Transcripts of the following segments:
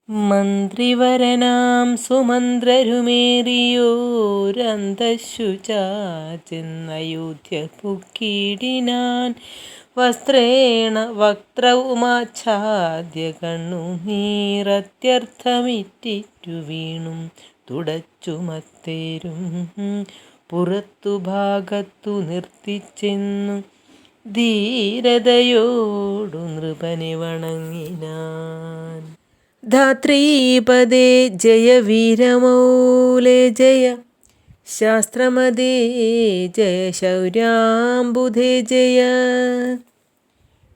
മന്ത്രിവരനാം സുമന്ത്രരുമേറിയോരന്തശു ചെന്നയോധ്യ പുക്കിടിനാൻ വസ്ത്രേണ വക്ത്രവുമാച്ഛാദ്യ കണ്ണുനീരത്യർത്ഥമിറ്റിറ്റു വീണും തുടച്ചുമത്തേരും പുറത്തു ഭാഗത്തു നിർത്തിച്ചെന്നു ധീരതയോടു നൃപനെ വണങ്ങിനാൻ. ധാത്രീപദേ ജയ വീരമൗലേ ജയ ശാസ്ത്രമദേ ജയ ശൗര്യാംബുധേ ജയ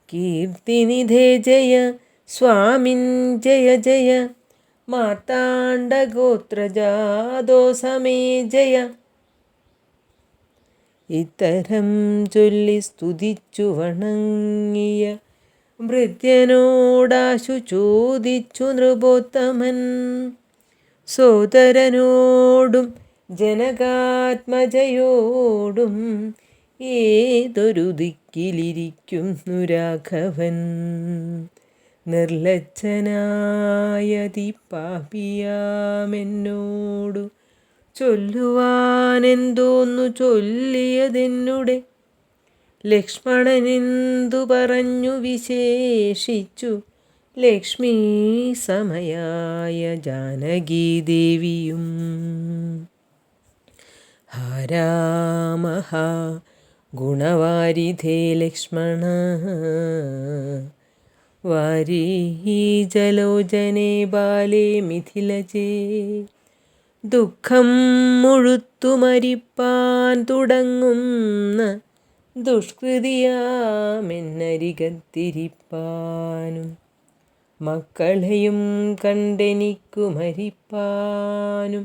കീർത്തിനിധേ ജയ സ്വാമിൻ ജയ ജയ മാർത്താണ്ഡഗോത്രജാതോസമേ ജയ. ഇത്തരം ചൊല്ലി സ്തുതിച്ചു വണങ്ങിയ ഭൃത്യനോടാശു ചോദിച്ചു നൃപോത്തമൻ. സോദരനോടും ജനകാത്മജയോടും ഏതൊരു ദിക്കിലിരിക്കുന്നു രാഘവൻ. നിർലജ്ജനായതി പാപിയാമെന്നോടു ചൊല്ലുവാനെന്തോന്നു ചൊല്ലിയതെന്നുടെ. ലക്ഷ്മണനെന്തു പറഞ്ഞു വിശേഷിച്ചു ലക്ഷ്മീ സമയായ ജാനകീദേവിയും. ഹാ രാമ ഹാ ഗുണവാരിധേ ലക്ഷ്മണ വാരീജലോചനേ ബാലേ മിഥിലജേ. ദുഃഖം മുഴുത്തു മരിപ്പാൻ തുടങ്ങുന്ന ദുഷ്കൃതിയാമെന്നരികത്തിരിപ്പാനും മക്കളെയും കണ്ടെനിക്കു മരിപ്പാനും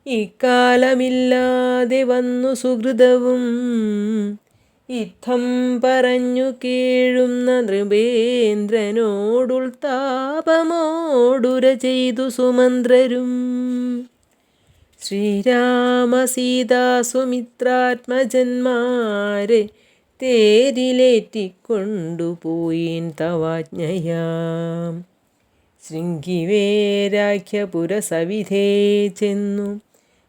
ഇക്കാലമില്ലാതെ വന്നു സുഹൃതവും. ഇത്തം പറഞ്ഞു കേഴുന്ന നൃപേന്ദ്രനോടുൾത്താപമോടുര ചെയ്തു സുമന്ത്രരും. ശ്രീരാമ സീതാ സുമിത്രാത്മജന്മാരെ തേരിലേറ്റിക്കൊണ്ടുപോയിൻ തവാജ്ഞയാം. ശൃംഗിവേരാഖ്യപുരസവിധേ ചെന്നു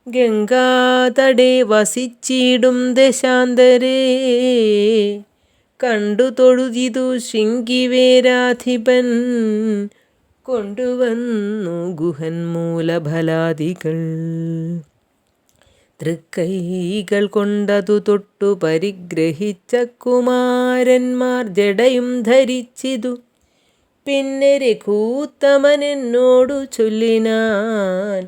ഗംഗാതടേ വസിച്ചിടും ദശാന്തരേ. കണ്ടു തൊഴുതിതു ശൃംഗിവേരാധിപൻ കൊണ്ടുവന്നു ഗുഹൻ മൂലഫലാദികൾ. തൃക്കൈകൾ കൊണ്ടതു തൊട്ടു പരിഗ്രഹിച്ച കുമാരന്മാർ ജടയും ധരിച്ചിതു. പിന്നെ രഘൂത്തമനെന്നോടു ചൊല്ലിനാൻ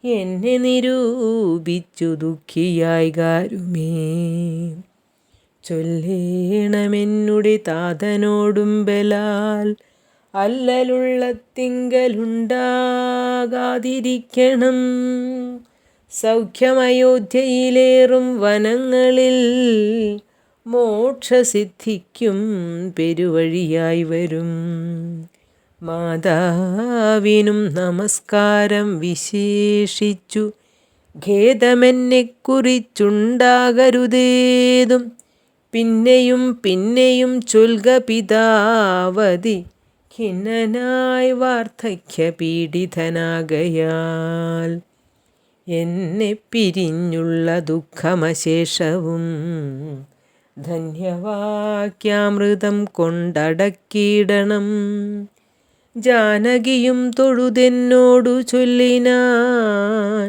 എന്നെ നിരൂപിച്ചു ദുഃഖിയായി ഗാരുമേ. ചൊല്ലേണമെന്നുടെ താതനോടും ബലാൽ അല്ലലുള്ളത്തിങ്കലുണ്ടാകാതിരിക്കണം. സൗഖ്യമയോധ്യയിലേറും വനങ്ങളിൽ മോക്ഷസിദ്ധിക്കും പെരുവഴിയായി വരും. മാതാവിനും നമസ്കാരം വിശേഷിച്ചു ഖേദമെന്നെക്കുറിച്ചുണ്ടാകരുതേതും. പിന്നെയും പിന്നെയും ചൊൽക പിതാവതി ഖിന്നനായി വാർദ്ധക്യപീഡിതനാകയാൽ. എന്നെ പിരിഞ്ഞുള്ള ദുഃഖമശേഷവും ധന്യവാക്യാമൃതം കൊണ്ടടക്കിയിടണം. ജാനകിയും തൊഴുതെന്നോടു ചൊല്ലിനാൻ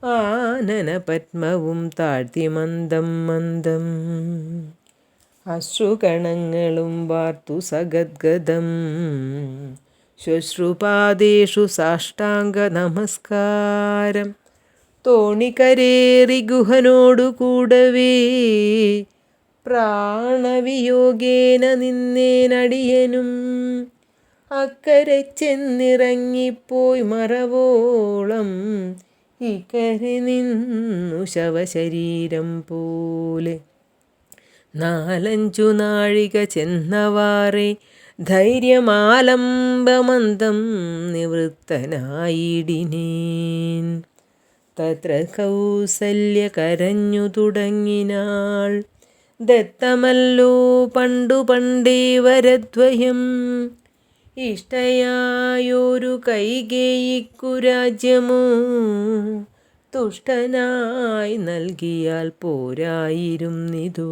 ആനനപത്മവും താഴ്ത്തി മന്ദം മന്ദം. അശ്രുകണങ്ങളും വാർത്തു സഗദ്ഗദം ശ്വശ്രുപാദേഷു സാഷ്ടാംഗ നമസ്കാരം. തോണിക്കരേറി ഗുഹനോടു കൂടവേ പ്രാണവിയോഗേന നിന്നേനടിയനും. അക്കരെ ചെന്നിറങ്ങിപ്പോയി മറവോളം ഇക്കരെ നിന്നു ശവശരീരം പോലെ. 4-5 നാഴിക ചെന്നവാറെ ധൈര്യമാലംബമന്ദം നിവൃത്തനായിടിനേൻ. തത്ര കൗസല്യ കരഞ്ഞു തുടങ്ങിനാൾ. ദത്തമല്ലോ പണ്ടു പണ്ടേ വരദ്വയം ഇഷ്ടയായൊരു കൈകേയിക്കു രാജ്യമോ തുഷ്ടനായി നൽകിയാൽ പോരായിരുന്നിതു.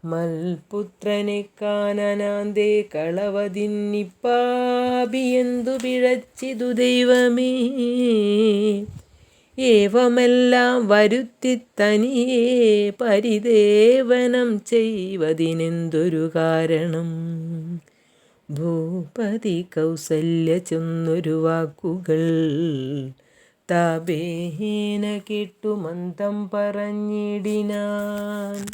മൽപുത്രനെ കാനനാന്തേ കളവതിന്നിപ്പാപിയെന്തു പിഴച്ചിതു ദൈവമേ. ഏവമെല്ലാം വരുത്തി തനിയെ പരിദേവനം ചെയ്വതിനെന്തൊരു കാരണം. ഭൂപതി കൗസല്യ ചൊന്നൊരു വാക്കുകൾ താപേന കേട്ടു മന്ദം പറഞ്ഞിടിനാൻ.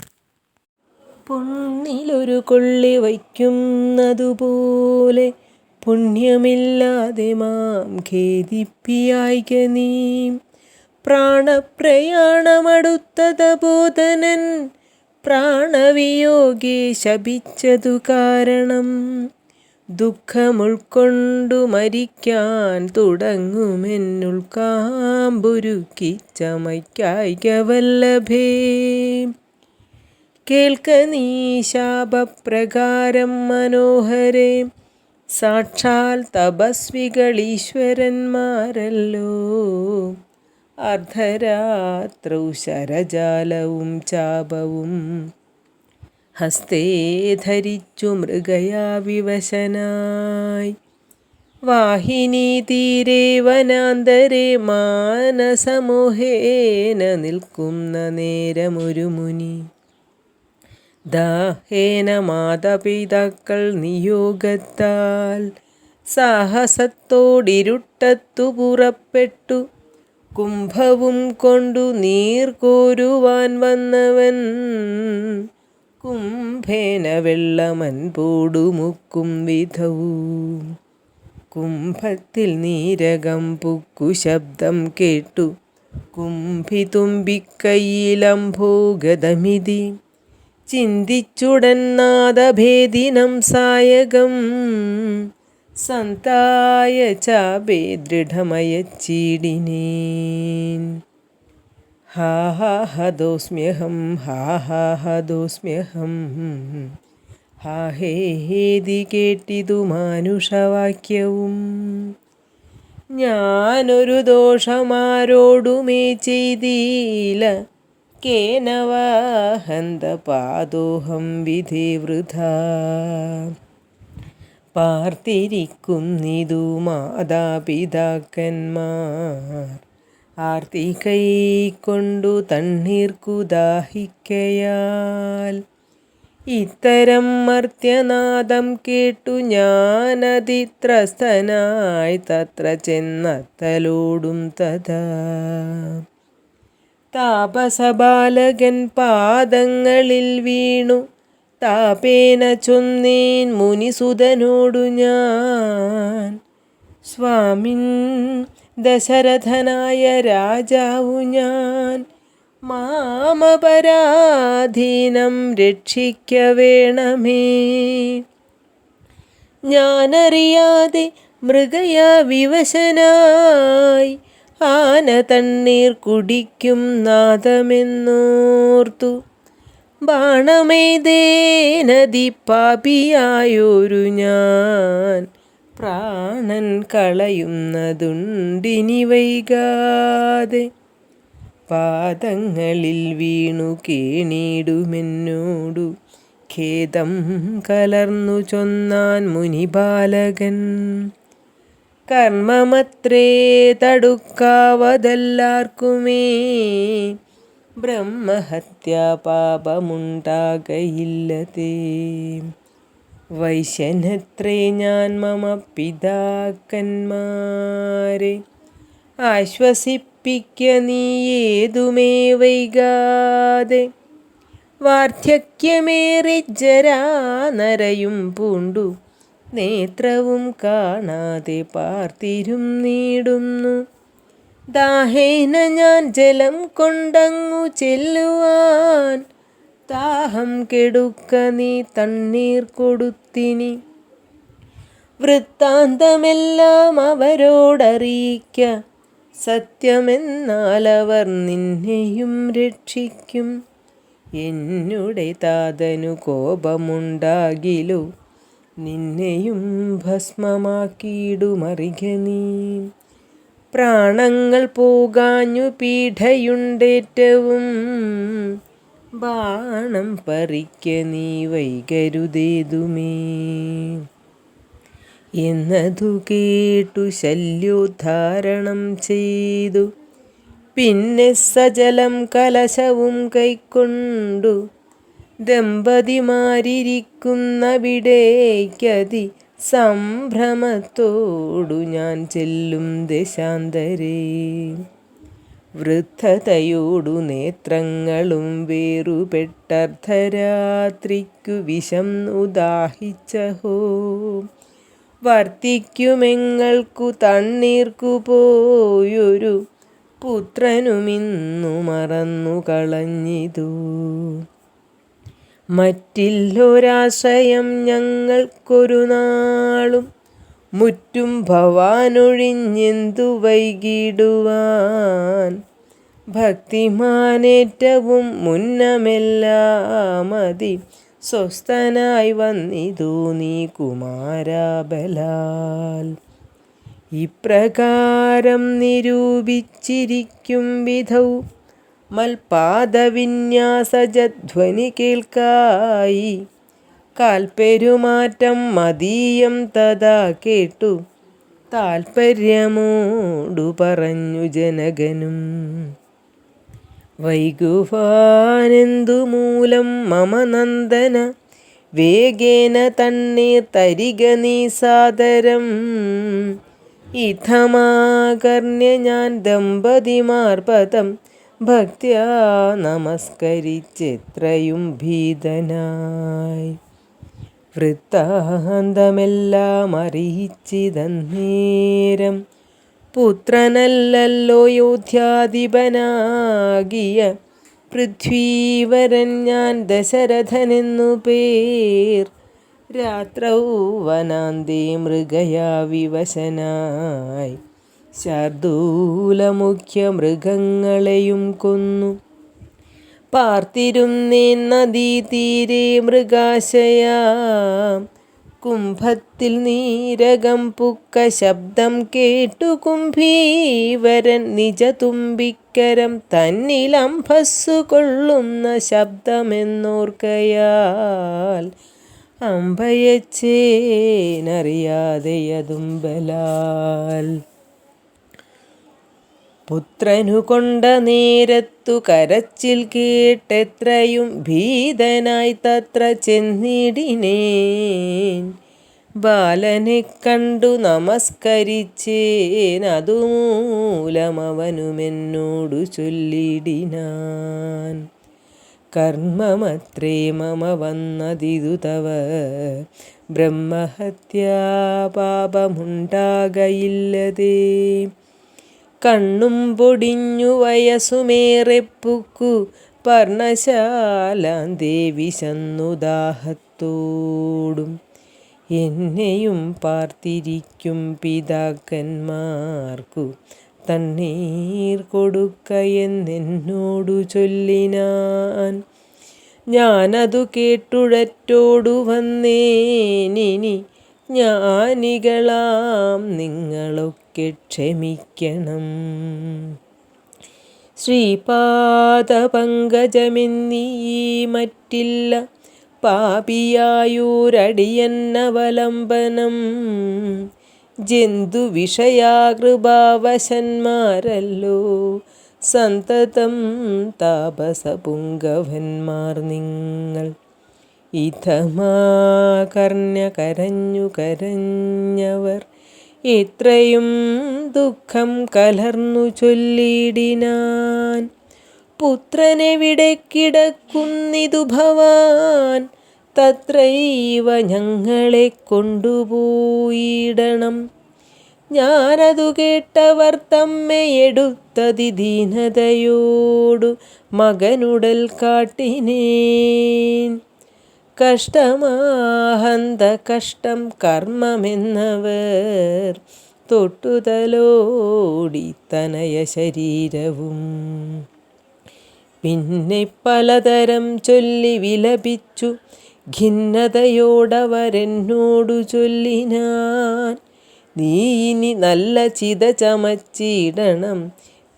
പൊന്നിലൊരു കൊള്ളി വയ്ക്കുന്നതുപോലെ പുണ്യമില്ലാതെ മാം ഖേദിപ്പിയായിക നീ. പ്രാണപ്രയാണമടുത്തതബോധനൻ പ്രാണവിയോഗേ ശപിച്ചതു കാരണം. ദുഃഖമുൾക്കൊണ്ടു മരിക്കാൻ തുടങ്ങുമെന്നുൾക്കാമ്പുരുക്കി ചമയ്ക്കായിക വല്ലഭേ. കേൾക്ക നീ ശാപപ്രകാരം മനോഹരേ, സാക്ഷാൽ തപസ്വികളീശ്വരന്മാരല്ലോ. അർദ്ധരാത്രൗ ശരജാലവും ചാപവും ഹസ്തേ ധരിച്ചു മൃഗയാ വിവശനായി. വാഹിനീതീരെ വനാന്തരെ മാനസമോഹേന നിൽക്കുന്ന നേരമൊരു മുനി. ദാഹേന മാതാപിതാക്കൾ നിയോഗത്താൽ സാഹസത്തോടിരുട്ടത്തു പുറപ്പെട്ടു. കുംഭവും കൊണ്ടു നീർ കോരുവാൻ വന്നവൻ കുംഭേന വെള്ളമൻപോടു മുക്കും വിധവും. കുംഭത്തിൽ നീരകം പുക്കു ശബ്ദം കേട്ടു കുംഭിതുമ്പിക്കൈയിലംഭോഗതമിതി. ചിന്തിച്ചുടൻ നാദഭേദിനം സായകം സന്തായ ചാപേ ദൃഢമയച്ചിടിനേൻ. ഹാ ഹാ ഹതോസ്മ്യഹം ഹാ ഹാ ഹതോസ്മ്യഹം. ഹാ ഹേ ഹേതി കേട്ടിതു മാനുഷവാക്യവും. ഞാനൊരു ദോഷമാരോടുമേ ചെയ്തീല കേനവാഹന്ത പാദോഹം വിധേ വൃഥാ. പാർത്തിരിക്കുന്നിതു മാതാപിതാക്കന്മാർ ആർത്തി കൈക്കൊണ്ടു തണ്ണീർക്കു ദാഹിക്കയാൽ. ഇത്തരം മർത്യനാദം കേട്ടു ഞാനതിത്രസ്തനായി തത്ര ചെന്നത്തലോടും തഥാ. താപസബാലകൻ പാദങ്ങളിൽ വീണു താപേന ചൊന്നേൻ മുനിസുതനോടു ഞാൻ. സ്വാമിൻ ദശരഥനായ രാജാവു ഞാൻ, മാമപരാധീനം രക്ഷിക്ക വേണമേ. ഞാനറിയാതെ മൃഗയാ വിവശനായി ആന തണ്ണീർ കുടിക്കും നാദമെന്നോർത്തു. ബാണമേതേനതിപ്പാപിയായൊരു ഞാൻ പ്രാണൻ കളയുന്നതുണ്ടിനി വൈകാതെ. പാദങ്ങളിൽ വീണു കേണിടുമെന്നോടു ഖേദം കലർന്നു ചൊന്നാൻ മുനിബാലകൻ. കർമ്മമത്രേ തടുക്കാവതെല്ലാർക്കുമേ, ബ്രഹ്മഹത്യാ പാപമുണ്ടാകയില്ലതേ. വൈശ്യനത്രേ ഞാൻ മമ പിതാക്കന്മാരെ, ആശ്വസിപ്പിക്ക നീ ഏതുമേ വൈകാതെ. വാർദ്ധക്യമേറി ജരാനരയും പൂണ്ടു നേത്രവും കാണാതെ പാർത്തിരുന്നിടുന്നു. ദാഹേന ഞാൻ ജലം കൊണ്ടങ്ങു ചെല്ലുവാൻ ദാഹം കെടുക്ക നീ തണ്ണീർ കൊടുത്തിനി. വൃത്താന്തമെല്ലാം അവരോടറിയിക്ക, സത്യമെന്നാൽ അവർ നിന്നെയും രക്ഷിക്കും. എന്നുടെ താതനു കോപമുണ്ടാകിലു നിന്നെയും ഭസ്മമാക്കിയിടുമറിക നീ. പ്രാണങ്ങൾ പോകാഞ്ഞു പീഠയുണ്ടേറ്റവും, ബാണം പറിക്ക നീ വൈകരുതേതുമേ. എന്നതു കേട്ടു ശല്യോദ്ധാരണം ചെയ്തു, പിന്നെ സജലം കലശവും കൈക്കൊണ്ടു, ദമ്പതിമാരിയ്ക്കുന്നവിടേക്കതി സംഭ്രമത്തോടു ഞാൻ ചെല്ലും ദേശാന്തരേ. വൃദ്ധതയോടു നേത്രങ്ങളും വേറുപെട്ടർദ്ധരാത്രിക്കു വിഷം ഉദാഹിച്ചഹോ. വർത്തിക്കുമെങ്ങൾക്കു തണ്ണീർക്കു പോയൊരു പുത്രനുമിന്നു മറന്നു കളഞ്ഞിതു. മറ്റില്ലൊരാശ്രയം ഞങ്ങൾക്കൊരു നാളും, മുറ്റും ഭവാനൊഴിഞ്ഞെന്തു വൈകിടുവാൻ. ഭക്തിമാനേറ്റവും മുന്നമെല്ലാമതി സ്വസ്ഥനായി വന്നിതു നീ കുമാരാബലാൽ. ഇപ്രകാരം നിരൂപിച്ചിരിക്കും വിധൗ മൽപാദവിന്യാസജധ്വനി കേൾക്കായി. കാൽപ്പെരുമാറ്റം മതീയം തഥാ കേട്ടു താൽപര്യമോടു പറഞ്ഞു ജനകനും. വൈകുവാനെന്തു മൂലം മമ നന്ദന, വേഗേന തണ്ണീർ തരിക നീ സാദരം. ഇത്തമാകർണ്യ ഞാൻ ദമ്പതിമാർ പദം ഭക്ത്യാ നമസ്കരിച്ചെത്രയും ഭീതനായി. വൃത്താന്തമെല്ലാം അറിയിച്ചിതന്നേരം, പുത്രനല്ലല്ലോ യോധ്യാധിപനാകിയ പൃഥ്വീവരൻ ഞാൻ ദശരഥനെന്നു പേർ. രാത്രൗ വനാന്തേ മൃഗയാ വിവശനായി, ശാർദൂലമുഖ്യ മൃഗങ്ങളെയും കൊന്നു. പാർത്തിരുന്നേൻ നദീതീരെ മൃഗാശയാം, കുംഭത്തിൽ നീരകം പുക്ക ശബ്ദം കേട്ടു കുംഭീവരൻ നിജതുമ്പിക്കരം തന്നിലംഭസ്സു കൊള്ളുന്ന ശബ്ദമെന്നോർക്കയാൽ. അമ്പയച്ചേനറിയാതെയതും ബലാൽ. പുത്രനു കൊണ്ട നേരത്തു കരച്ചിൽ കേട്ടെത്രയും ഭീതനായി തത്ര ചെന്നിടിനേൻ. ബാലനെ കണ്ടു നമസ്കരിച്ചേൻ, അതുമൂലമവനുമെന്നോടു ചൊല്ലിടിനാൻ. കർമ്മമത്രേ മമ വന്നതിതു തവ, ബ്രഹ്മഹത്യാ പാപമുണ്ടാകയില്ലതേ. കണ്ണും പൊടിഞ്ഞു വയസ്സുമേറെ പുക്കു, പർണശാലാന്തേ വിശന്നു ദാഹത്തോടും. എന്നെയും പാർത്തിരിക്കും പിതാക്കന്മാർക്കു തണ്ണീർ കൊടുക്കയെന്നെന്നോടു ചൊല്ലിനാൻ. ഞാനതു കേട്ടുഴറ്റോടു വന്നേനിനി, ജ്ഞാനികളാം നിങ്ങളൊക്കെ ക്ഷമിക്കണം. ശ്രീപാദപങ്കജമെന്നീ മറ്റില്ല പാപിയായൂരടിയന്നവലംബനം. ജന്തുവിഷയാകൃപാവശന്മാരല്ലോ സന്തതം താപസപുങ്കവന്മാർ നിങ്ങൾ. ഇതമാകർണ്യ കരഞ്ഞു കരഞ്ഞവർ എത്രയും ദുഃഖം കലർന്നു ചൊല്ലിടിനാൻ. പുത്രനെവിടെ കിടക്കുന്നിതു ഭവാൻ, തത്രൈവ ഞങ്ങളെ കൊണ്ടുപോയിടണം. ഞാനതു കേട്ടവർ തമ്മയെടുത്തതി ദീനതയോടു മകനുടൽ കാട്ടിനേൻ. കഷ്ടമാഹന്ത കഷ്ടം കർമ്മമെന്നവർ തൊട്ടുതലോടി തനയ ശരീരവും. പിന്നെ പലതരം ചൊല്ലി വിലപിച്ചു ഖിന്നതയോടവരെന്നോടു ചൊല്ലിനാൻ, നീ ഇനി നല്ല ചിത ചമച്ചിടണം,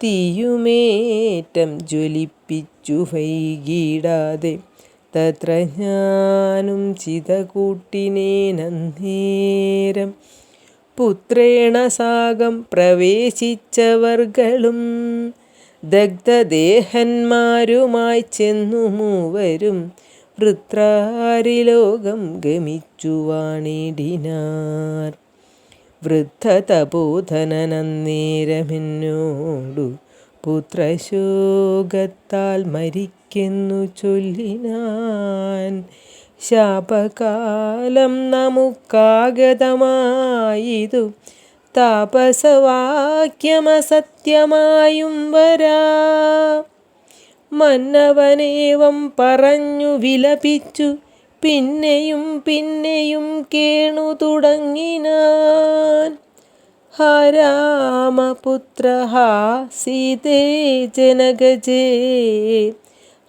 തീയുമേറ്റം ജ്വലിപ്പിച്ചു വൈകിടാതെ. തത്ര ഞാനും ചിത കൂട്ടിനേനന്നേരം, പുത്രേണ സാകം പ്രവേശിച്ചവർകളും ദഗ്ധദേഹന്മാരുമായി ചെന്നു മൂവരും വൃത്രാരിലോകം ഗമിച്ചു വാണിടിനാർ. വൃദ്ധതപോധനന്നേരമെന്നോടു പുത്രശോകത്താൽ മരിക്കെന്നു ചൊല്ലിനാൻ. ശാപകാലം നമുക്കാഗതമായിതു, താപസവാക്യമസത്യമായും വരാ. മന്നവനേവം പറഞ്ഞു വിലപിച്ചു, പിന്നെയും പിന്നെയും കേണു തുടങ്ങിനാൻ. ഹാ രാമപുത്ര, ഹാ സീതേ ജനകജേ,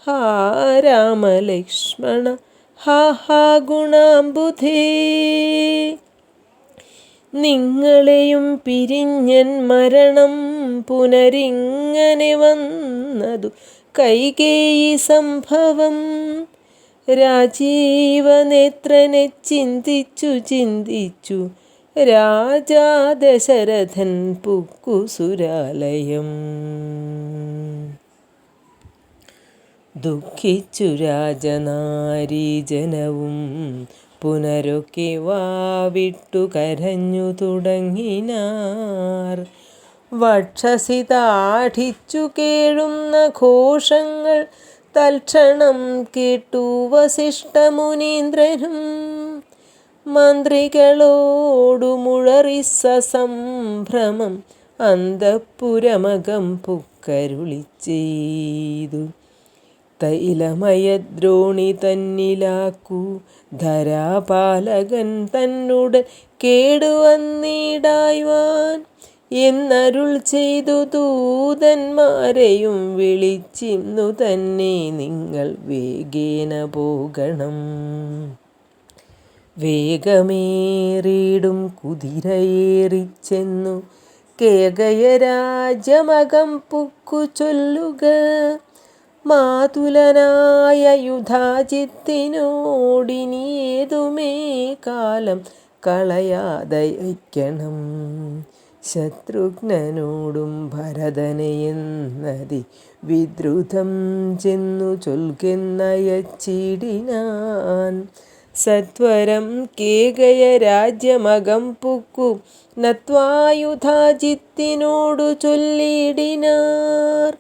ഹാ രാമലക്ഷ്മണ, ഹാ ഹാ ഗുണാംബുധേ. നിങ്ങളെയും പിരിഞ്ഞൻ മരണം പുനരിങ്ങനെ വന്നതു കൈകേയി സംഭവം. രാജീവനേത്രനെ ചിന്തിച്ചു ചിന്തിച്ചു രാജാ ദശരഥൻ പുക്കുസുരാലയം. ദുഃഖിച്ചു രാജനാരീജനവും പുനരൊക്കെ വാവിട്ടു കരഞ്ഞു തുടങ്ങിനാർ. വക്ഷസി താഠിച്ചു കേഴുന്ന ഘോഷങ്ങൾ തൽക്ഷണം കേട്ടു വസിഷ്ഠമുനീന്ദ്രനും. മന്ത്രികളോടു മുഴറി സസംഭ്രമം അന്തഃപുരമകം പുക്കരുളി ചെയ്തു. തൈലമയദ്രോണി തന്നിലാക്കൂ, ധരാപാലകൻ തന്നുടൻ കേടുവന്നിടായ്വാൻ എന്നരുൾ ചെയ്തു. ദൂതന്മാരെയും വിളിച്ചിന്നു തന്നെ നിങ്ങൾ വേഗേന പോകണം. വേഗമേറിയിടും കുതിരയേറിച്ചെന്നു കേകയരാജ്യമകം പുക്കു ചൊല്ലുക. മാതുലനായ യുധാജിത്തിനോടിനിയേതുമേ കാലം കളയാതയക്കണം. ശത്രുഘ്നനോടും ഭരതനെയെന്നതി വിദ്രുതം ചെന്നു ചൊൽകെന്നയച്ചിടിനാൻ. സത്വരം കേകയ രാജ്യമകം പുക്കു നത്വായുധാജിത്തിനോടു ചൊല്ലിടിനാർ.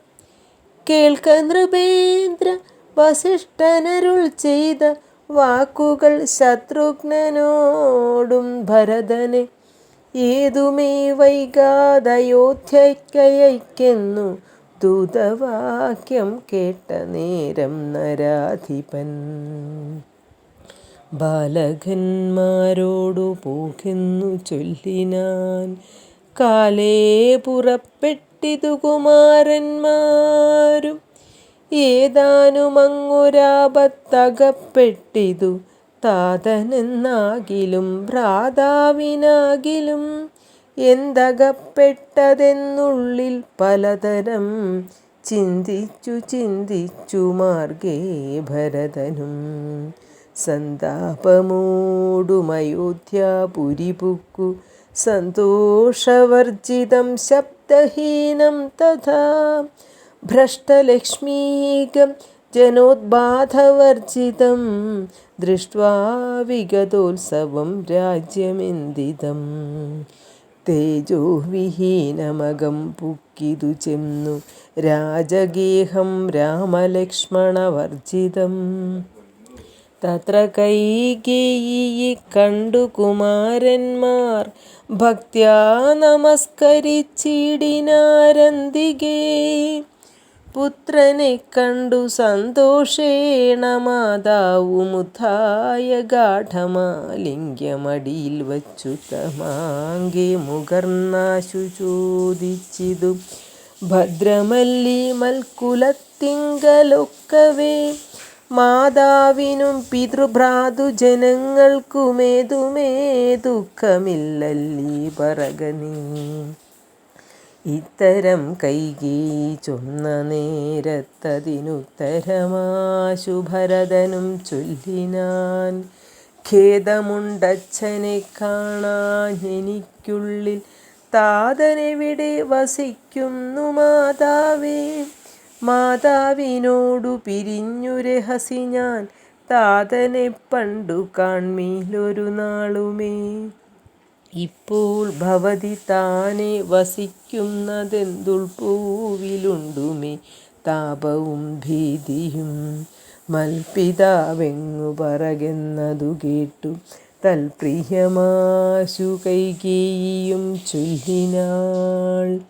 കേൾക്ക നൃപേന്ദ്ര, വസിഷ്ഠനരുൾ ചെയ്ത വാക്കുകൾ ശത്രുഘ്നനോടും ഭരതനെ ഏതുമേ വൈകാതയോധ്യയ്ക്കയയ്ക്കെന്നു ദൂതവാക്യം കേട്ട നേരം നരാധിപൻ. ബാലകന്മാരോടു പോകെന്നു ചൊല്ലിനാൻ. കാലേ പുറപ്പെട്ടിതു കുമാരന്മാരും ഏതാനുമങ്ങൊരാപത്തകപ്പെട്ടിതു. താതനെന്നാകിലും ഭ്രാതാവിനാകിലും എന്തകപ്പെട്ടതെന്നുള്ളിൽ പലതരം ചിന്തിച്ചു ചിന്തിച്ചു മാർഗേ ഭരതനും. സന്താപമോടുമയോധ്യാപുരി പുക്കു സന്തോഷവർജിതം ശബ്ദഹീനം തഥാ. ഭ്രഷ്ടലക്ഷ്മീകം ജനോദ്ബാധവർജിതം ദൃഷ്ട്വാ വിഗതോത്സവം രാജ്യമെന്തിതം. തേജോവിഹീനമകം പുക്കിതു ചെന്നു രാജഗേഹം രാമലക്ഷ്മണവർജിതം. തത്ര കൈകേയിയെ കണ്ടു കുമാരന്മാർ ഭക്ത്യാ നമസ്കരിച്ചിടിനാരന്തികേ. പുത്രനെ കണ്ടു സന്തോഷേണ മാതാവുമുത്ഥായ ഗാഠമാലിംഗ്യമടിയിൽ വച്ചു തമാങ്കെ മുകർന്നാശു ചോദിച്ചിതു. ഭദ്രമല്ലി മൽക്കുലത്തിങ്കലൊക്കവേ മാതാവിനും പിതൃഭ്രാതൃജനങ്ങൾക്കുമേതുമേ ദുഃഖമില്ലല്ലീ പറകനീ. ഇത്തരം കൈകേയി ചൊന്ന നേരത്തതിനുത്തരമാശു ഭരതനും ചൊല്ലിനാൻ. ഖേദമുണ്ടച്ഛനെ കാണാഞ്ഞെനിക്കുള്ളിൽ, താതനെവിടെ വസിക്കുന്നു മാതാവേ. മാതാവിനോടു പിരിഞ്ഞു രഹസി ഞാൻ, താതനെ പണ്ടു കാൺമീലൊരു നാളുമേ. ഇപ്പോൾ ഭവതി താനെ വസിക്കുന്നതെന്തുൾപ്പൂവിലുണ്ടുമേ താപവും ഭീതിയും. മൽപിതാവെങ്ങു പറകെന്നതു കേട്ടു തൽപ്രിയമാശു കൈകേയിയും ചൊല്ലിനാൾ.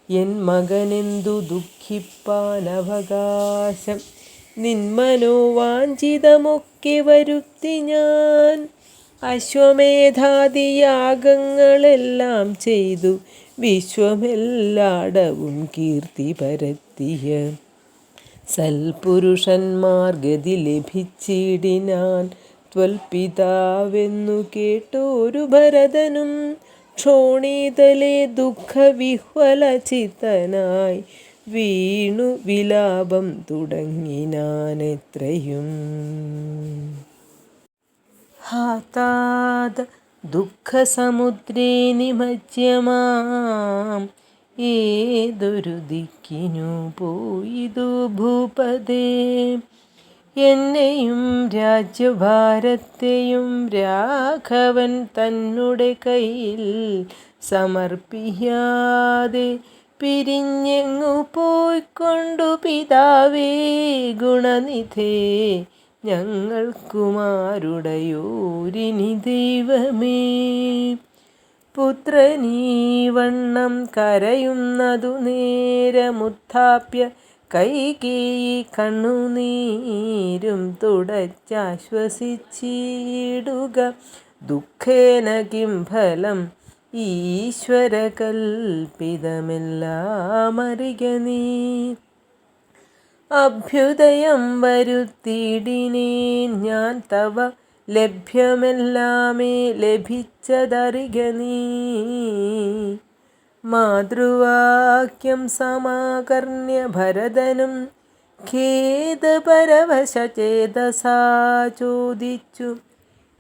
എൻ മകനെന്തു ദുഃഖിപ്പാനവകാശം, നിന്മനോവാഞ്ചിതമൊക്കെ വരുത്തി ഞാൻ. അശ്വമേധാദിയാഗങ്ങളെല്ലാം ചെയ്തു വിശ്വമെല്ലാടവും കീർത്തി പരത്തിയ സൽപുരുഷന്മാർ ഗതി ലഭിച്ചിടിനാൻ. ത്വൽപിതാവെന്നു കേട്ടോരു ഭരതനും ക്ഷോണീതലേ ദുഃഖവിഹ്വലചിത്തനായി വീണു വിലാപം തുടങ്ങിനാനെത്രയും. ഹാ താത ദുഃഖസമുദ്രേ നിമജ്യമാം, ഏതൊരു ദിക്കിനു പോയിതു ഭൂപതേ. എന്നെയും രാജ്യഭാരത്തെയും രാഘവൻ തന്നുടെ കയ്യിൽ സമർപ്പിയാതെ പിരിഞ്ഞെങ്ങു പോയിക്കൊണ്ടു പിതാവേ ഗുണനിധേ. ഞങ്ങൾക്കുമാരുടയോരിനി ദൈവമേ. പുത്രനീ വണ്ണം കരയുന്നതു നേരമുത്ഥാപ്യ കൈകേയി കണ്ണുനീരും തുടച്ചാശ്വസിച്ചിടുക. ദുഃഖേന കിം ഫലം ഈശ്വരകൽപ്പിതമെല്ലാം അറിക നീ. അഭ്യുദയം വരുത്തിയിടിനേൻ ഞാൻ തവ, ലഭ്യമെല്ലാമേ ലഭിച്ചതറിക നീ. മാതൃവാക്യം സമാകർണ്യ ഭരതനും ഖേദപരവശചേതസാ ചോദിച്ചു.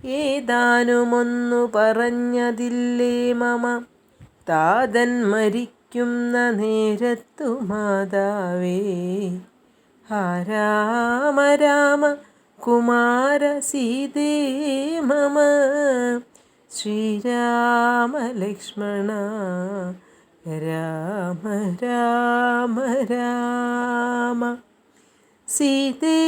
ഏതാനുമൊന്നു പറഞ്ഞതില്ലേ മമ, താതൻ മരിക്കുന്ന നേരത്തു മാതാവേ. ഹാ രാമ രാമ കുമാര സീതേ മമ, ശ്രീരാമ ലക്ഷ്മണ രാമ രാമ രാമ. സീതേ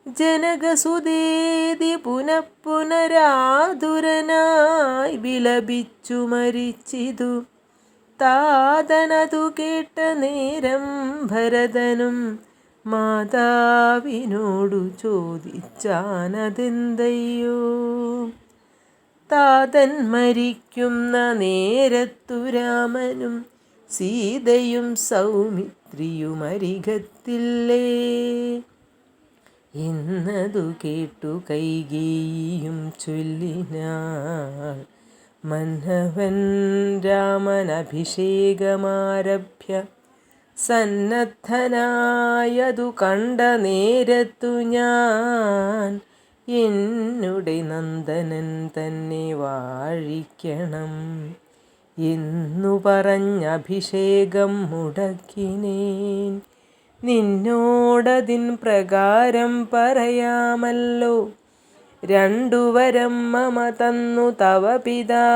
ജനകസുതേതി പുനഃപുനരാതുരനായി വിലപിച്ചു മരിച്ചിതു. താതനതു കേട്ട നേരം ഭരതനും മാതാവിനോടു ചോദിച്ചാനതെന്തയ്യോ. താതൻ മരിക്കുന്ന നേരത്തു രാമനും സീതയും സൗമിത്രിയുമരികത്തില്ലേ എന്നതു കേട്ടു കൈകേയിയും ചൊല്ലിനാൾ. മന്നവൻ രാമനഭിഷേകമാരഭ്യ സന്നദ്ധനായതു കണ്ട നേരത്തു ഞാൻ, എന്നുടെ നന്ദനൻ തന്നെ വാഴിക്കണം എന്നു പറഞ്ഞഭിഷേകം മുടക്കിനേൻ. നിന്നോടതിൻ പ്രകാരം പറയാമല്ലോ. രണ്ടുവരം മമ തന്നു തവ പിതാ,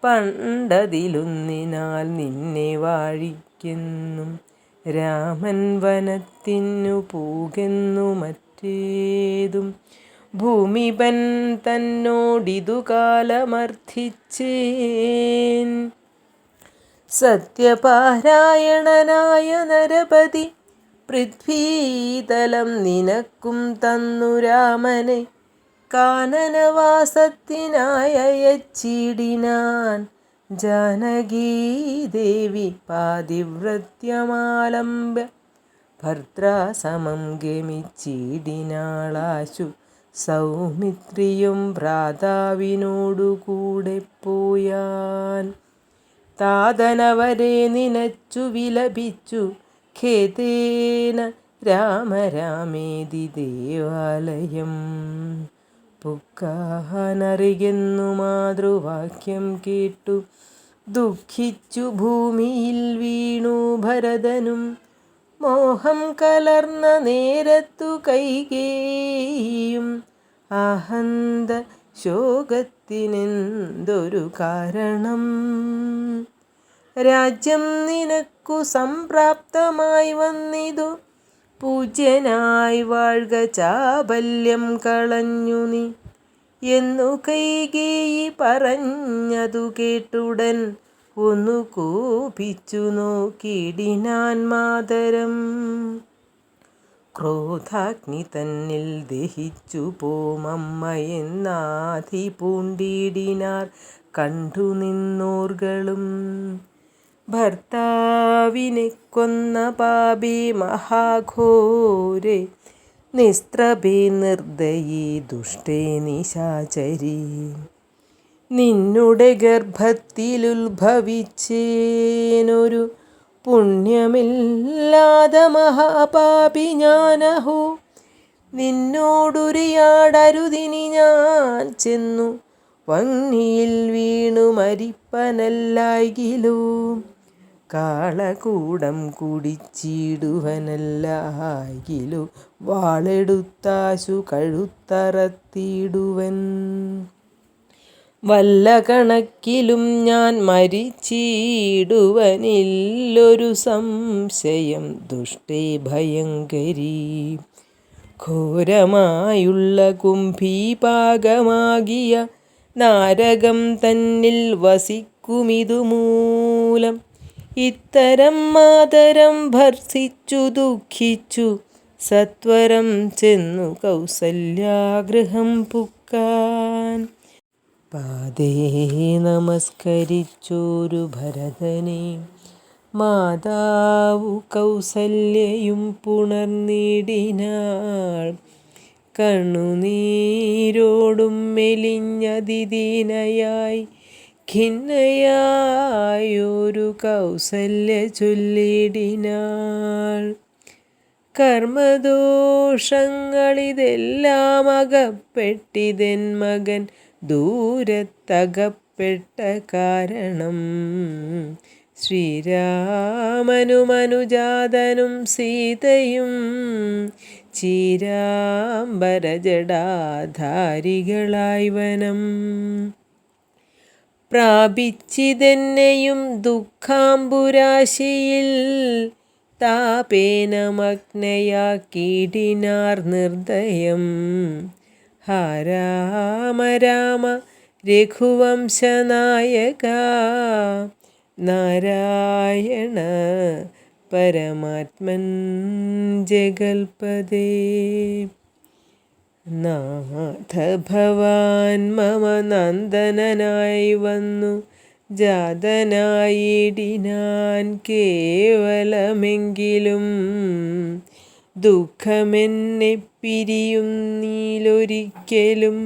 പണ്ടതിലൊന്നിനാൽ നിന്നെ വാഴിക്കെന്നും. രാമൻ വനത്തിനു പൂകെന്നു മറ്റേതും ഭൂമിപൻ തന്നോടിതു കാലമർത്ഥിച്ചേൻ. സത്യപാരായണനായ നരപതി പൃഥ്വീതലം നിനക്കും തന്നു രാമനെ. കാനനവാസത്തിനായച്ചിടിനാൻ ജാനകീദേവി പാതിവ്രത്യമാലംബ്യ ഭർത്താസമം ഗമിച്ചിടിനാളാശു സൗമിത്രിയും ഭ്രാതാവിനോടു കൂടെ പോയാൻ. താതനവരെ നിനച്ചു വിലപിച്ചു ഖേദേന രാമ രാമേതി ദേവാലയം. പുക്കാനറിയുന്നു മാതൃവാക്യം കേട്ടു ദുഃഖിച്ചു ഭൂമിയിൽ വീണു ഭരതനും. മോഹം കലർന്ന നേരത്തു കൈകേയിയും ആഹന്ത ശോകത്തിനെന്തൊരു കാരണം. രാജ്യം നിനക്കു സംപ്രാപ്തമായി വന്നിതു, പൂജ്യനായി വാഴ്ക ചാബല്യം കളഞ്ഞു നീ എന്നു കൈകേയി പറഞ്ഞതു കേട്ടുടൻ ഒന്നു കോപിച്ചു നോക്കിടിനാൻ മാതരം. ക്രോധാഗ്നി തന്നിൽ ദഹിച്ചു പോമമ്മയെന്നാധി പൂണ്ടിടിനാർ കണ്ടു നിന്നോർകളും. ഭർത്താവിനെ കൊന്ന പാപി മഹാഘോരെ, നിസ്ത്രപേ നിർദ്ദയീ ദുഷ്ടേ നിശാചരി. നിന്നുടെ ഗർഭത്തിലുത്ഭവിച്ചേനൊരു പുണ്യമില്ലാത മഹാപാപി ഞാനഹോ. നിന്നോടുരിയാടരുതിനി ഞാൻ ചെന്നു വങ്ങിയിൽ വീണു മരിപ്പനല്ലായികിലോ. കാളകൂടം കുടിച്ചിടുവനല്ലായികിലോ വാളെടുത്താശു കഴുത്തറത്തിടുവൻ. വല്ല കണക്കിലും ഞാൻ മരിച്ചിടുവനില്ലൊരു സംശയം ദുഷ്ടേ ഭയങ്കരീ. ഘോരമായുള്ള കുംഭീപാകമാകിയ നാരകം തന്നിൽ വസിക്കുമിതുമൂലം. ഇത്തരം മാതരം ഭർസിച്ചു ദുഃഖിച്ചു സത്വരം ചെന്നു കൗസല്യാഗൃഹം പുക്കാൻ. പാദേ നമസ്കരിച്ചോരു ഭരതനെ മാതാവു കൗസല്യയും പുണർന്നിടിനാൾ. കണ്ണുനീരോടും മെലിഞ്ഞതിദീനയായി ഖിന്നയായൊരു കൗസല്യ ചൊല്ലിടിനാൾ. കർമ്മദോഷങ്ങളിതെല്ലാം അകപ്പെട്ടിതെൻ മകൻ ദൂരത്തകപ്പെട്ട കാരണം. ശ്രീരാമനും അനുജാതനും സീതയും ചീരാംബരജടാധാരികളായി വനം പ്രാപിച്ചിതെന്നെയും ദുഃഖാംബുരാശിയിൽ. താപേന മഗ്നയാക്കിടിനാർ നിർദ്ദയം. ഹാ രാമ രാമ രഘുവംശനായക, നാരായണ പരമാത്മൻ ജഗൽപദേ. നാഥ ഭവാൻ മമ നന്ദനനായി വന്നു ജാതനായിടിനാൻ കേവലമെങ്കിലും. ദുഃഖമെന്നെ പിരിയുന്നീലൊരിക്കലും.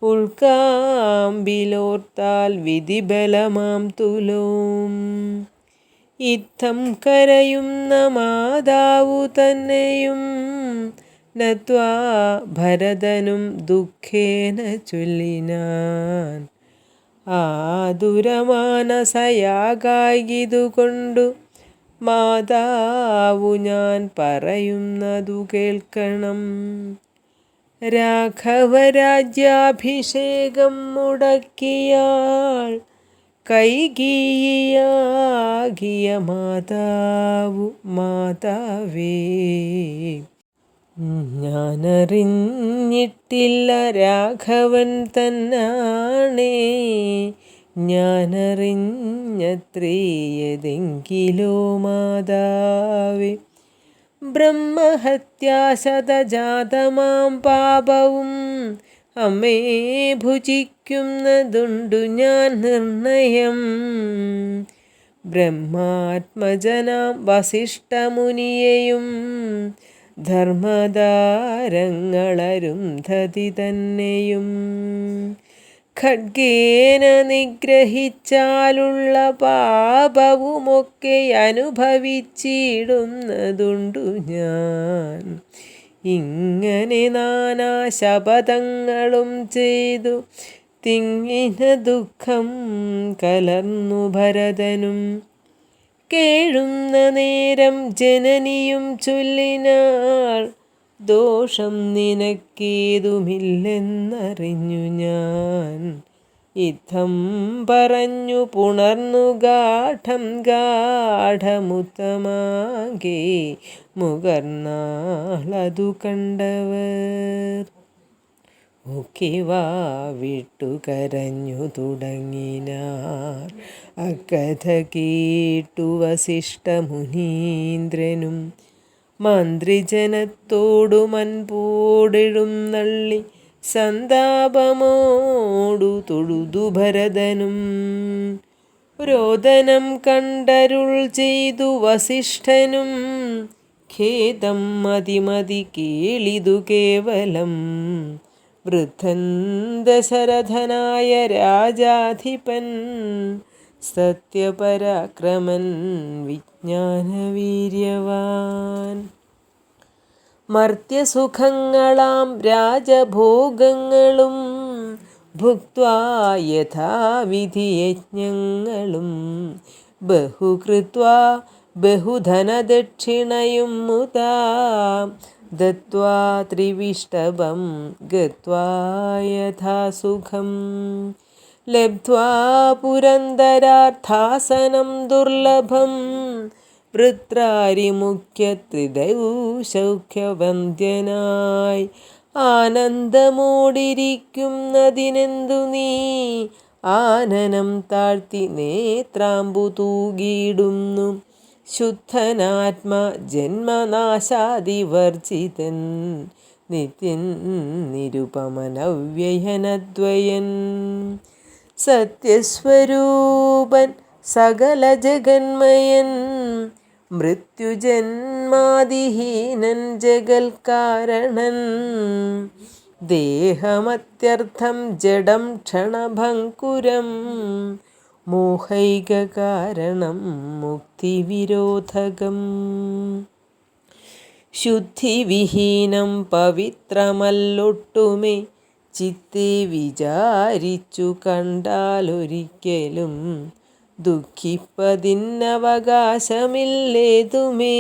ഉൾക്കാമ്പിലോർത്താൽ വിധിബലമാം തുലോം. ഇത്തം കരയുന്ന മാതാവു തന്നെയും നത്വാ ഭരതനും ദുഃഖേന ചൊല്ലിനാൻ. ആതുരമാനസയാകായിതുകൊണ്ടു മാതാവു ഞാൻ പറയുന്നതു കേൾക്കണം. രാഘവരാജ്യാഭിഷേകം മുടക്കിയാൾ കൈകേയിയാകിയ മാതാവു മാതാവേ. ഞാനറിഞ്ഞിട്ടില്ല രാഘവൻ തന്നാണേ, ഞാനറിഞ്ഞത്രേയതെങ്കിലോ മാതാവേ. ബ്രഹ്മഹത്യാശതജാതമാം പാപവും അമ്മേ ഭുജിക്കുന്നതുണ്ടു ഞാൻ നിർണയം. ബ്രഹ്മാത്മജനാം വസിഷ്ഠമുനിയെയും ധർമ്മധാരങ്ങളരുന്ധതി തന്നെയും ഖഡ്ഗേന നിഗ്രഹിച്ചാലുള്ള പാപവുമൊക്കെ അനുഭവിച്ചിടുന്നതുണ്ടു ഞാൻ. ഇങ്ങനെ നാനാ ശപഥങ്ങളും ചെയ്തു തിങ്ങിന ദുഃഖം കലർന്നു ഭരതനും. കേഴുന്ന നേരം ജനനിയും ചൊല്ലിനാൾ, ദോഷം നിനക്കേതുമില്ലെന്നറിഞ്ഞു ഞാൻ. ഇത്തം പറഞ്ഞു പുണർന്നു ഗാഠം ഗാഠമുത്തമാകെ മുകർന്നാളതു കണ്ടവർ. ഒക്കെ വിട്ടു കരഞ്ഞു തുടങ്ങിനാർ. അക്കഥ കേട്ടു വസിഷ്ഠമുനീന്ദ്രനും മന്ത്രിജനത്തോടു മൻപോടെഴുന്നള്ളി സന്താപമോടു തൊഴുതു ഭരതനും. രോദനം കണ്ടരുൾ ചെയ്തു വസിഷ്ഠനും, ഖേദം മതിമതി കേളിതു കേവലം. വൃദ്ധൻ ദശരഥനായ രാജാധിപൻ, സത്യപരാക്രമൻ വിജ്ഞാനവീര്യവാൻ. മർത്യസുഖങ്ങളാം രാജഭോഗങ്ങളും ഭുക്ത്വാ യഥാവിധി യജ്ഞങ്ങളും ബഹുകൃത്വാ ബഹുധനദക്ഷിണയും മുതാ ദത്വാ ത്രിവിഷ്ടഭം ഗത്വാ യഥാസുഖം ലബ്ധ്വാ പുരന്ദരാർത്ഥാസനം ദുർലഭം വൃത്രാരിമുഖ്യത്രിദൗസൗഖ്യവന്ദ്യനായി ആനന്ദമോടിരിക്കുന്നതിനെന്തു നീ ആനനം താഴ്ത്തി നേത്രാമ്പു തൂകിയിടുന്നു. ശുദ്ധനാത്മ ജന്മനാശാദിവർജിതൻ നിത്യൻ നിരുപമനവ്യയനദ്വയൻ സത്യസ്വരൂപൻ സകല ജഗന്മയൻ മൃത്യുജന്മാദിഹീനൻ ജഗൽക്കാരണൻ ദേഹമത്യർത്ഥം ജഡം ക്ഷണഭങ്കുരം മോഹൈകകാരണം മുക്തിവിരോധകം ശുദ്ധിവിഹീനം പവിത്രമല്ലൊട്ടുമേ ചിത്തെ വിചാരിച്ചു കണ്ടാലൊരിക്കലും ദുഃഖിപ്പതിന്നവകാശമില്ലേതുമേ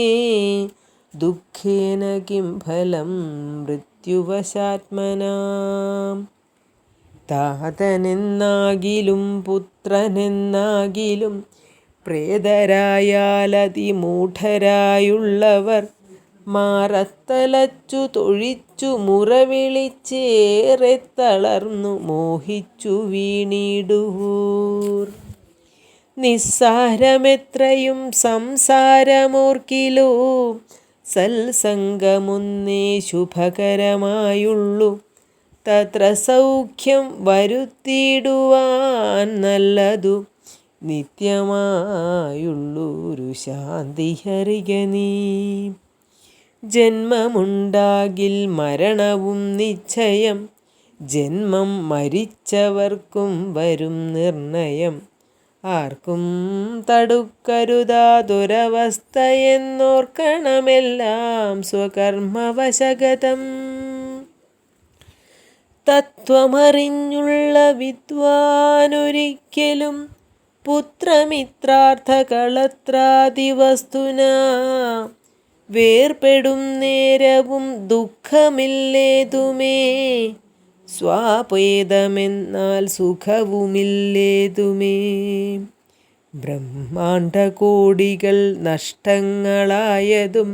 ദുഃഖേന കിം ഫലം മൃത്യുവശാത്മനാം താതനെന്നാകിലും പുത്രനെന്നാകിലും പ്രേതരായാലതിമൂഢരായുള്ളവർ മാറത്തലച്ചു തൊഴിച്ചു മുറവിളിച്ചേറെ തളർന്നു മോഹിച്ചു വീണിടുവൂർ നിസ്സാരമെത്രയും സംസാരമോർക്കിലോ സൽസംഗമൊന്നേ ശുഭകരമായുള്ളു തത്ര സൗഖ്യം വരുത്തിയിടുവാൻ നല്ലതു നിത്യമായുള്ളൊരു ശാന്തിയറിക നീ ജന്മമുണ്ടാകിൽ മരണവും നിശ്ചയം ജന്മം മരിച്ചവർക്കും വരും നിർണയം ആർക്കും തടുക്കരുതാതൊരവസ്ഥയെന്നോർക്കണമെല്ലാം സ്വകർമ്മവശഗതം തത്വമറിഞ്ഞുള്ള വിദ്വാനൊരിക്കലും പുത്രമിത്രാർത്ഥകളത്രാദിവസ്തുന വേർപെടും നേരവും ദുഃഖമില്ലേതുമേ സ്വാപേദമെന്നാൽ സുഖവുമില്ലേതുമേ ബ്രഹ്മാണ്ഡകോടികൾ നഷ്ടങ്ങളായതും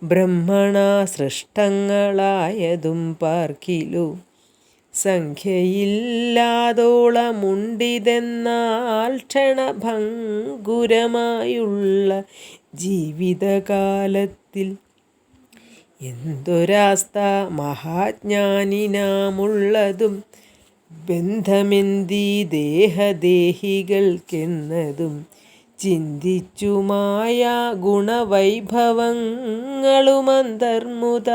ബ്രഹ്മണാ സൃഷ്ടങ്ങളായതും പാർക്കിലു സംഖ്യയില്ലാതോളമുണ്ടിതെന്നാൽ ക്ഷണഭംഗുരമായുള്ള ജീവിതകാലത്തിൽ എന്തൊരാസ്ഥ മഹാജ്ഞാനിനാമുള്ളതും ബന്ധമെന്തീ ദേഹദേഹികൾക്കെന്നതും ചിന്തിച്ചുമായ ഗുണവൈഭവങ്ങളുമന്തർമുത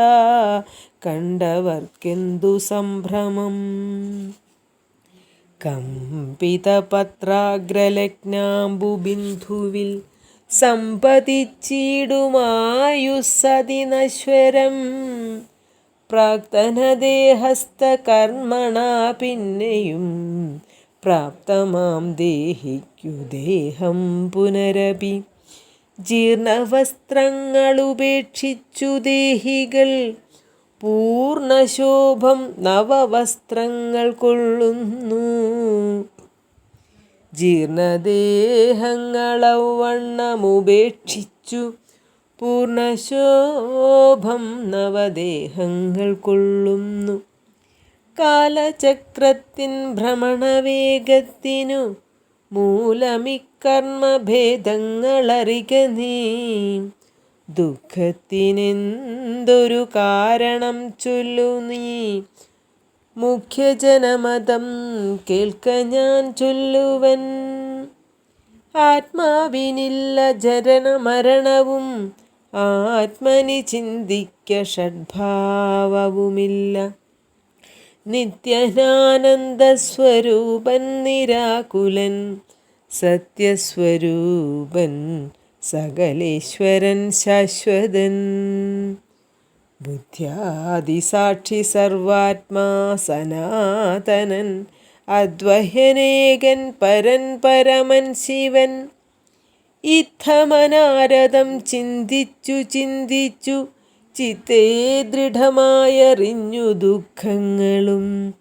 കണ്ടവർക്കെന്തു സംഭ്രമം. കമ്പിതപത്രാഗ്രലഗ്നാംബുബിന്ദുവിൽ സമ്പതിച്ചിടുമായുസ്സതിനശ്വരം പ്രാക്തനദേഹസ്ഥകർമ്മണ പിന്നെയും പ്രാപ്തമാം ദേഹിക്കു ദേഹം പുനരപി. ജീർണവസ്ത്രങ്ങളുപേക്ഷിച്ചു ദേഹികൾ പൂർണ്ണശോഭം നവവസ്ത്രങ്ങൾ കൊള്ളുന്നു. ജീർണദേഹങ്ങളവണ്ണമുപേക്ഷിച്ചു പൂർണ്ണശോഭം നവദേഹങ്ങൾ കൊള്ളുന്നു. കാലചക്രത്തിൻ ഭ്രമണവേഗത്തിനു മൂലമിക്കർമ്മഭേദങ്ങളറിക നീ. ദുഃഖത്തിനെന്തൊരു കാരണം ചൊല്ലു നീ. മുഖ്യജനമതം കേൾക്ക ഞാൻ ചൊല്ലുവൻ. ആത്മാവിനില്ല ജനനമരണവും ആത്മനി ചിന്തിക്ക ഷഡ്ഭാവവുമില്ല. നിത്യനാനന്ദസ്വരൂപൻ നിരാകുലൻ സത്യസ്വരൂപൻ സകലേശ്വരൻ ശാശ്വതൻ. ബുദ്ധ്യാദിസാക്ഷി സർവാത്മാ സനാതനൻ അദ്വയനേകൻ പരൻ പരമൻ ശിവൻ. ഇത്തമനാരദം ചിന്തിച്ചു ചിന്തിച്ചു ചിത്തേ ദൃഢമായറിഞ്ഞു ദുഃഖങ്ങളും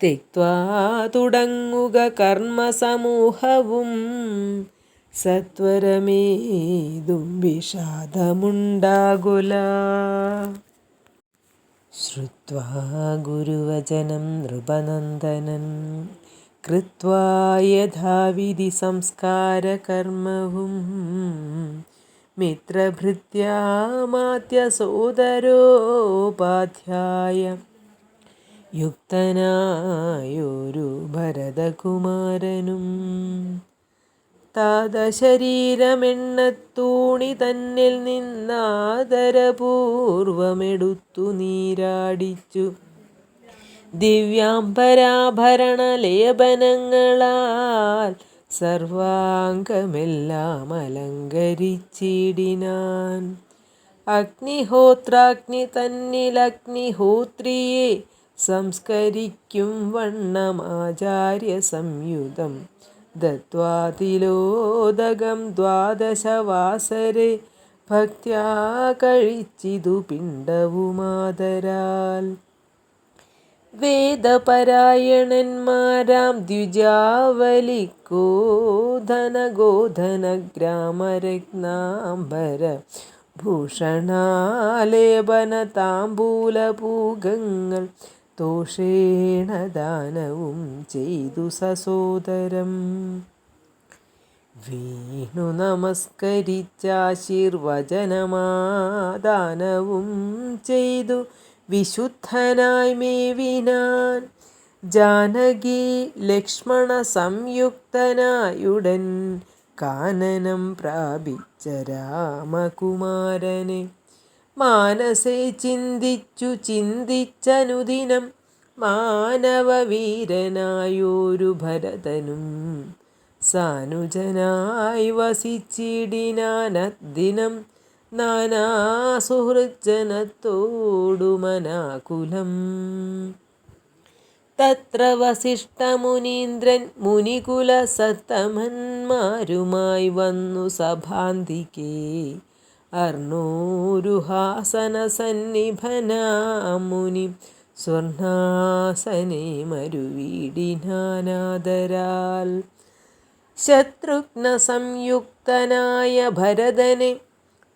തെക്വാ തുടങ്ങുക കർമ്മസമൂഹവും. സത്വരമേതും വിഷാദമുണ്ടാകുല. ശ്രുത്വാ ഗുരുവചനം നൃപനന്ദനൻ കൃത്വാ യഥാവിധി സംസ്കാരകർമ്മവും. മിത്രഭൃത്യാമാത്യസോദരോപാധ്യായ യുക്തനായൊരു ഭരതകുമാരനും. താതശരീരമെണ്ണത്തൂണി തന്നിൽ നിന്നാദരപൂർവമെടുത്തു നീരാടിച്ചു ദിവ്യാംബരാഭരണലേപനങ്ങളാൽ സർവാംഗമെല്ലാം അലങ്കരിച്ചിടിനാൻ. അഗ്നിഹോത്രാഗ്നി തന്നിലഗ്നിഹോത്രിയെ സംസ്കരിക്കും വണ്ണമാചാര്യ സംയുതം ദത്വാ തിലോദകം ദ്വാദശവാസരെ ഭക്ത്യാ കഴിച്ചിതു പിണ്ഡവുമാദരാൽ. വേദപരായണന്മാരാം ദ്വിജാവലിക്കോധനഗോധനഗ്രാമരത്നാംബര ഭൂഷണാലേപന താംബൂലപൂഗങ്ങൾ ദോഷേണ ദാനവും ചെയ്തു സസോദരം. വീണു നമസ്കരിച്ചാശീർവചനമാദാനവും ചെയ്തു വിശുദ്ധനായി മേവിനാൻ. ജാനകി ലക്ഷ്മണ സംയുക്തനായുടൻ കാനനം പ്രാപിച്ച രാമകുമാരനെ മാനസേ ചിന്തിച്ചു ചിന്തിച്ചനുദിനം മാനവവീരനായൊരു ഭരതനും സാനുജനായി വസിച്ചിടിനാനദ്ദിനം നാനാസുഹൃജ്ജനത്തോടു മനാകുലം. തത്ര വസിഷ്ഠമുനീന്ദ്രൻ മുനികുലസത്തമന്മാരുമായി വന്നു സഭാന്തികേ. അർണോരുഹാസനസന്നിഭനാമുനി സ്വർണാസനേ മരുവീടിനാനാദരാൽ. ശത്രുഘ്ന സംയുക്തനായ ഭരതനെ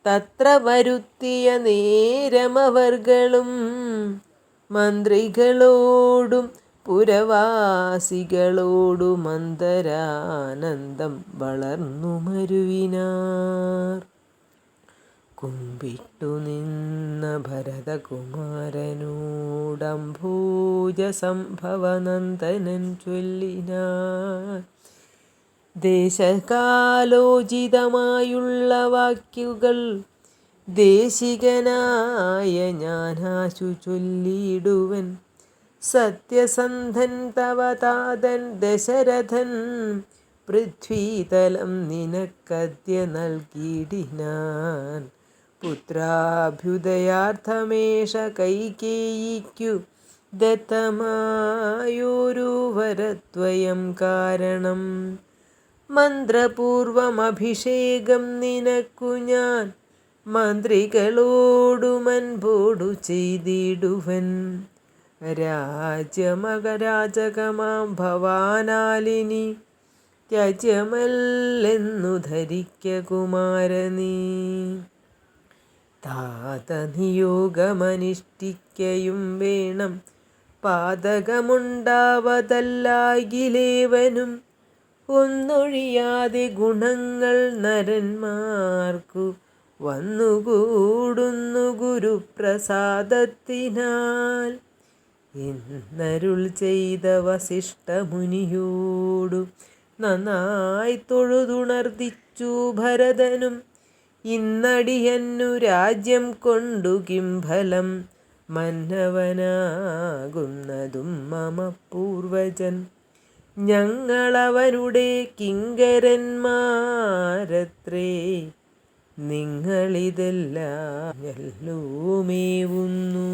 തത്ര വരുത്തിയ നേരമവർകളും മന്ത്രികളോടും പുരവാസികളോടും അന്തരാനന്ദം വളർന്നു മരുവിനാർ. കുമ്പിട്ടു നിന്ന ഭരതകുമാരനോടംഭോജ സംഭവനന്ദനൻ ചൊല്ലിനാൻ. ദേശകാലോചിതമായുള്ള വാക്യുകൾ ദേശികനായ ഞാനാശു ചൊല്ലിയിടുവൻ. സത്യസന്ധൻ തവ താതൻ ദശരഥൻ പൃഥ്വീതലം നിനക്കദ്യ നൽകിയിടിനാൻ. പുത്രാഭ്യുദയാർത്ഥമേഷ കൈകേയിക്കു ദത്തമായൊരു വരദ്വയം കാരണം. മന്ത്രപൂർവമഭിഷേകം നിനക്കു ഞാൻ മന്ത്രികളോടുമൻപോടു ചെയ്തിടുവൻ. രാജ്യമകരാജകമാം ഭവാനാലിനി ത്യജ്യമല്ലെന്നു ധരിക്ക കുമാരനീ. താതനിയോഗമനുഷ്ഠിക്കയും വേണം, പാതകമുണ്ടാവതല്ലാകിലേവനും. ഒന്നൊഴിയാതെ ഗുണങ്ങൾ നരന്മാർക്കു വന്നുകൂടുന്നു ഗുരുപ്രസാദത്തിനാൽ. എന്നരുൾ ചെയ്ത വസിഷ്ഠമുനിയോടു നന്നായി തൊഴുതുണർദിച്ചു ഭരതനും. ഇന്നടിയന്നു രാജ്യം കൊണ്ടു കിം ഫലം, മന്നവനാകുന്നതും മമ പൂർവജൻ. ഞങ്ങളവനുടെ കിങ്കരന്മാരത്രേ, നിങ്ങളിതെല്ലാം ഞല്ലോമേവുന്നു.